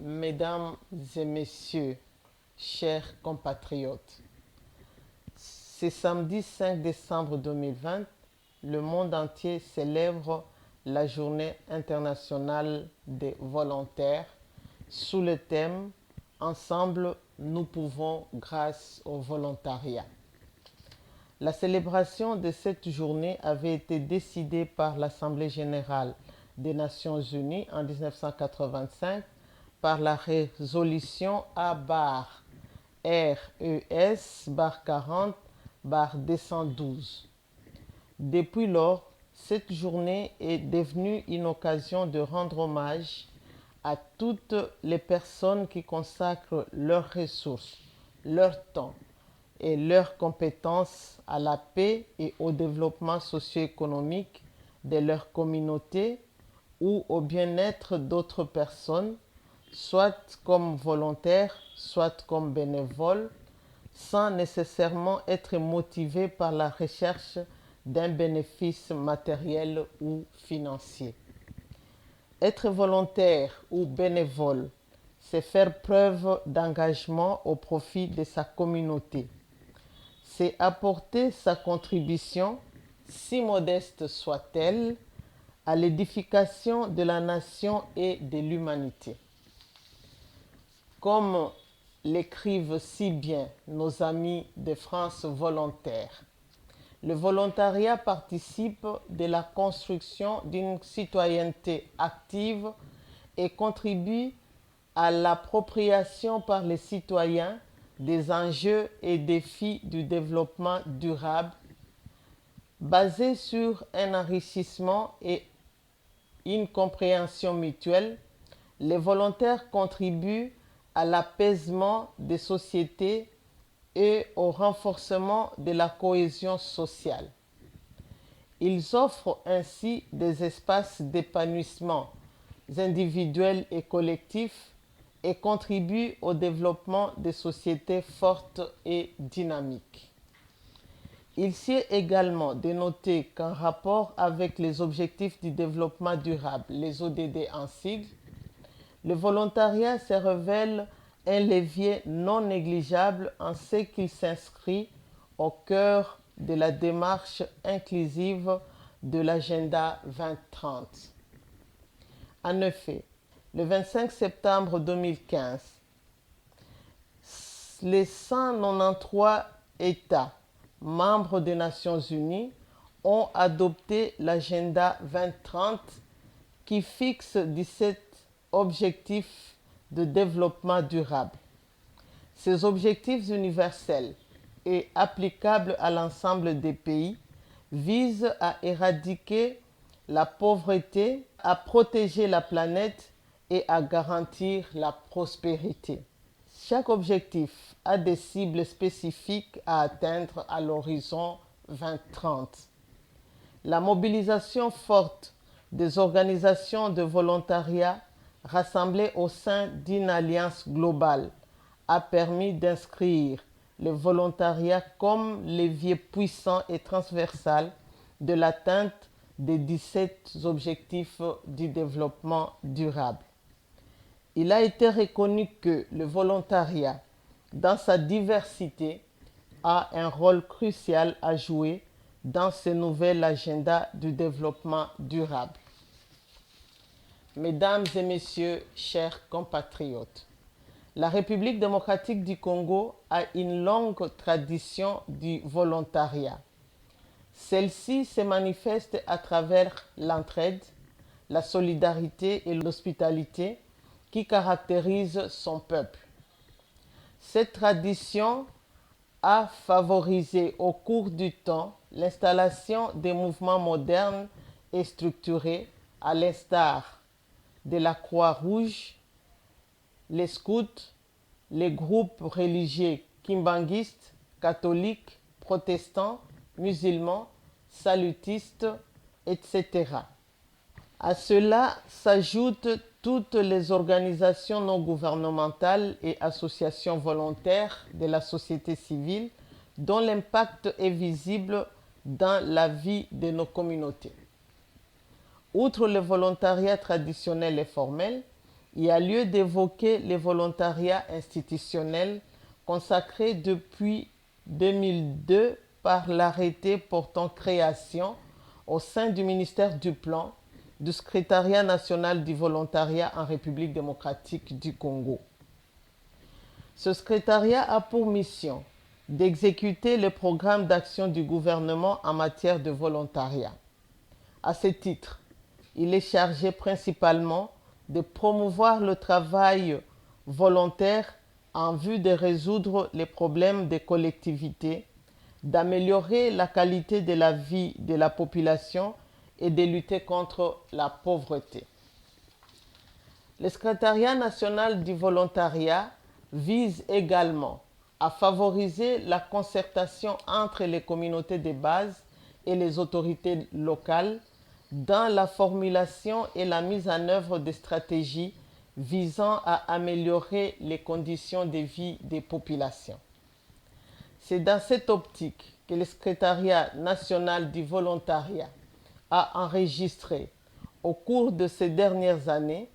Mesdames et messieurs, chers compatriotes, ce samedi 5 décembre 2020, le monde entier célèbre la Journée internationale des volontaires sous le thème « Ensemble, nous pouvons grâce au volontariat ». La célébration de cette journée avait été décidée par l'Assemblée générale des Nations unies en 1985 par la résolution A-RES-40-212. Depuis lors, cette journée est devenue une occasion de rendre hommage à toutes les personnes qui consacrent leurs ressources, leur temps et leurs compétences à la paix et au développement socio-économique de leur communauté ou au bien-être d'autres personnes, soit comme volontaires, soit comme bénévoles, sans nécessairement être motivés par la recherche d'un bénéfice matériel ou financier. Être volontaire ou bénévole, c'est faire preuve d'engagement au profit de sa communauté. C'est apporter sa contribution, si modeste soit-elle, à l'édification de la nation et de l'humanité. Comme l'écrivent si bien nos amis de France Volontaire, le volontariat participe de la construction d'une citoyenneté active et contribue à l'appropriation par les citoyens des enjeux et défis du développement durable, basés sur un enrichissement et une compréhension mutuelle. Les volontaires contribuent à l'apaisement des sociétés et au renforcement de la cohésion sociale. Ils offrent ainsi des espaces d'épanouissement individuels et collectifs et contribuent au développement des sociétés fortes et dynamiques. Il sied également de noter qu'en rapport avec les objectifs du développement durable, les ODD en sigle, le volontariat se révèle un levier non négligeable en ce qu'il s'inscrit au cœur de la démarche inclusive de l'Agenda 2030. En effet, le 25 septembre 2015, les 193 États membres des Nations Unies ont adopté l'Agenda 2030 qui fixe 17 objectifs de développement durable. Ces objectifs universels et applicables à l'ensemble des pays visent à éradiquer la pauvreté, à protéger la planète et à garantir la prospérité. Chaque objectif a des cibles spécifiques à atteindre à l'horizon 2030. La mobilisation forte des organisations de volontariat rassemblées au sein d'une alliance globale a permis d'inscrire le volontariat comme levier puissant et transversal de l'atteinte des 17 objectifs du développement durable. Il a été reconnu que le volontariat, dans sa diversité, a un rôle crucial à jouer dans ce nouvel agenda du développement durable. Mesdames et messieurs, chers compatriotes, la République démocratique du Congo a une longue tradition du volontariat. Celle-ci se manifeste à travers l'entraide, la solidarité et l'hospitalité qui caractérisent son peuple. Cette tradition a favorisé au cours du temps l'installation des mouvements modernes et structurés à l'instar de la Croix-Rouge, les scouts, les groupes religieux kimbanguistes, catholiques, protestants, musulmans, salutistes, etc. À cela s'ajoutent toutes les organisations non gouvernementales et associations volontaires de la société civile dont l'impact est visible dans la vie de nos communautés. Outre le volontariat traditionnel et formel, il y a lieu d'évoquer les volontariats institutionnels consacrés depuis 2002 par l'arrêté portant création au sein du ministère du Plan du Secrétariat national du volontariat en République démocratique du Congo. Ce secrétariat a pour mission d'exécuter le programme d'action du gouvernement en matière de volontariat. À ce titre, il est chargé principalement de promouvoir le travail volontaire en vue de résoudre les problèmes des collectivités, d'améliorer la qualité de la vie de la population et de lutter contre la pauvreté. Le secrétariat national du volontariat vise également à favoriser la concertation entre les communautés de base et les autorités locales dans la formulation et la mise en œuvre de stratégies visant à améliorer les conditions de vie des populations. C'est dans cette optique que le secrétariat national du volontariat a enregistré au cours de ces dernières années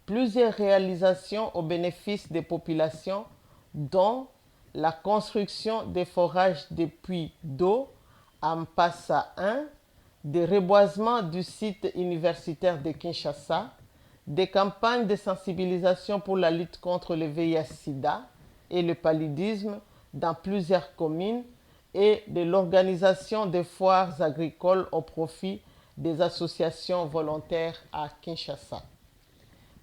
plusieurs réalisations au bénéfice des populations, dont la construction des forages de puits d'eau à Mpassa 1, des reboisements du site universitaire de Kinshasa, des campagnes de sensibilisation pour la lutte contre le VIH-Sida et le paludisme dans plusieurs communes et de l'organisation des foires agricoles au profit des associations volontaires à Kinshasa.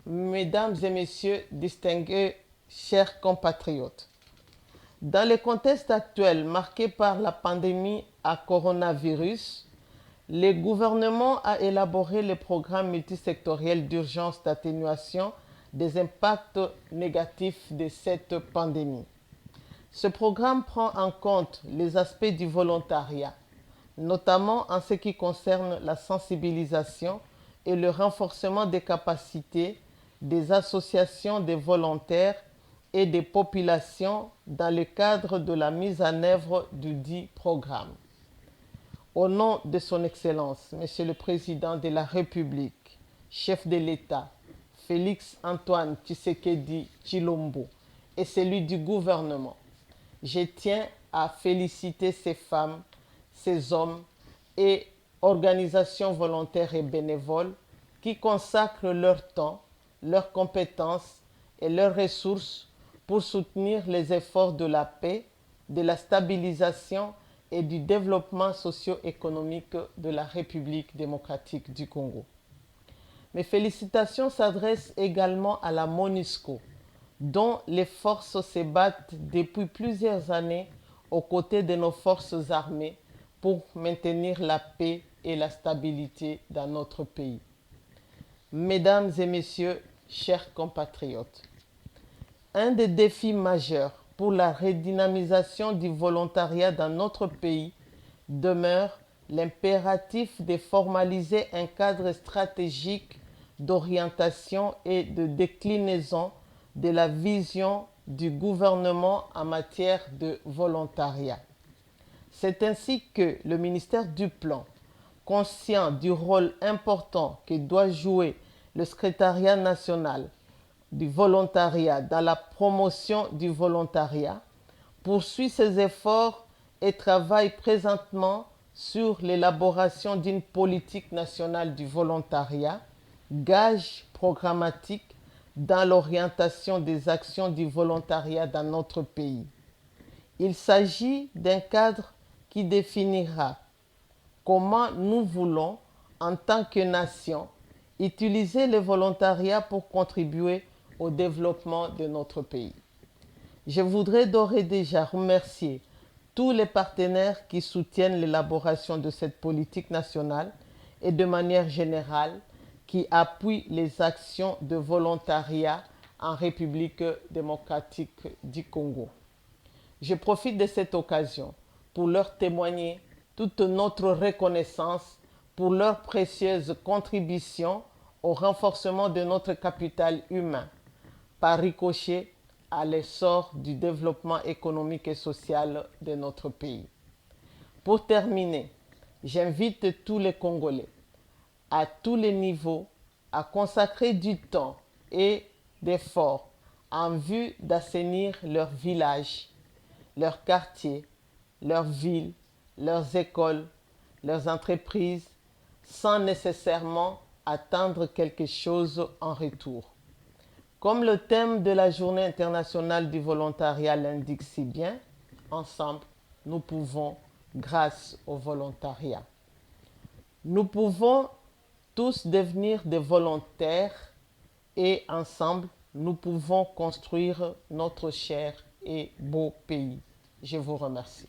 Mesdames et messieurs, distingués chers compatriotes, dans le contexte actuel marqué par la pandémie à coronavirus, le gouvernement a élaboré le programme multisectoriel d'urgence d'atténuation des impacts négatifs de cette pandémie. Ce programme prend en compte les aspects du volontariat, notamment en ce qui concerne la sensibilisation et le renforcement des capacités des associations de volontaires et des populations dans le cadre de la mise en œuvre du dit programme. Au nom de son Excellence, Monsieur le Président de la République, chef de l'État, Félix Antoine Tshisekedi Tshilombo, et celui du gouvernement, je tiens à féliciter ces femmes, ces hommes et organisations volontaires et bénévoles qui consacrent leur temps, leurs compétences et leurs ressources pour soutenir les efforts de la paix, de la stabilisation et du développement socio-économique de la République démocratique du Congo. Mes félicitations s'adressent également à la MONUSCO, dont les forces se battent depuis plusieurs années aux côtés de nos forces armées pour maintenir la paix et la stabilité dans notre pays. Mesdames et messieurs, chers compatriotes, un des défis majeurs pour la redynamisation du volontariat dans notre pays demeure l'impératif de formaliser un cadre stratégique d'orientation et de déclinaison de la vision du gouvernement en matière de volontariat. C'est ainsi que le ministère du Plan, conscient du rôle important que doit jouer le secrétariat national du volontariat dans la promotion du volontariat, poursuit ses efforts et travaille présentement sur l'élaboration d'une politique nationale du volontariat, gage programmatique dans l'orientation des actions du volontariat dans notre pays. Il s'agit d'un cadre qui définira comment nous voulons, en tant que nation, utiliser le volontariat pour contribuer au développement de notre pays. Je voudrais d'ores et déjà remercier tous les partenaires qui soutiennent l'élaboration de cette politique nationale et de manière générale qui appuient les actions de volontariat en République démocratique du Congo. Je profite de cette occasion pour leur témoigner toute notre reconnaissance pour leur précieuse contribution au renforcement de notre capital humain, par ricochet à l'essor du développement économique et social de notre pays. Pour terminer, j'invite tous les Congolais, à tous les niveaux, à consacrer du temps et d'efforts en vue d'assainir leurs villages, leurs quartiers, leurs villes, leurs écoles, leurs entreprises, sans nécessairement attendre quelque chose en retour. Comme le thème de la Journée internationale du volontariat l'indique si bien, ensemble, nous pouvons, grâce au volontariat, nous pouvons tous devenir des volontaires et ensemble, nous pouvons construire notre cher et beau pays. Je vous remercie.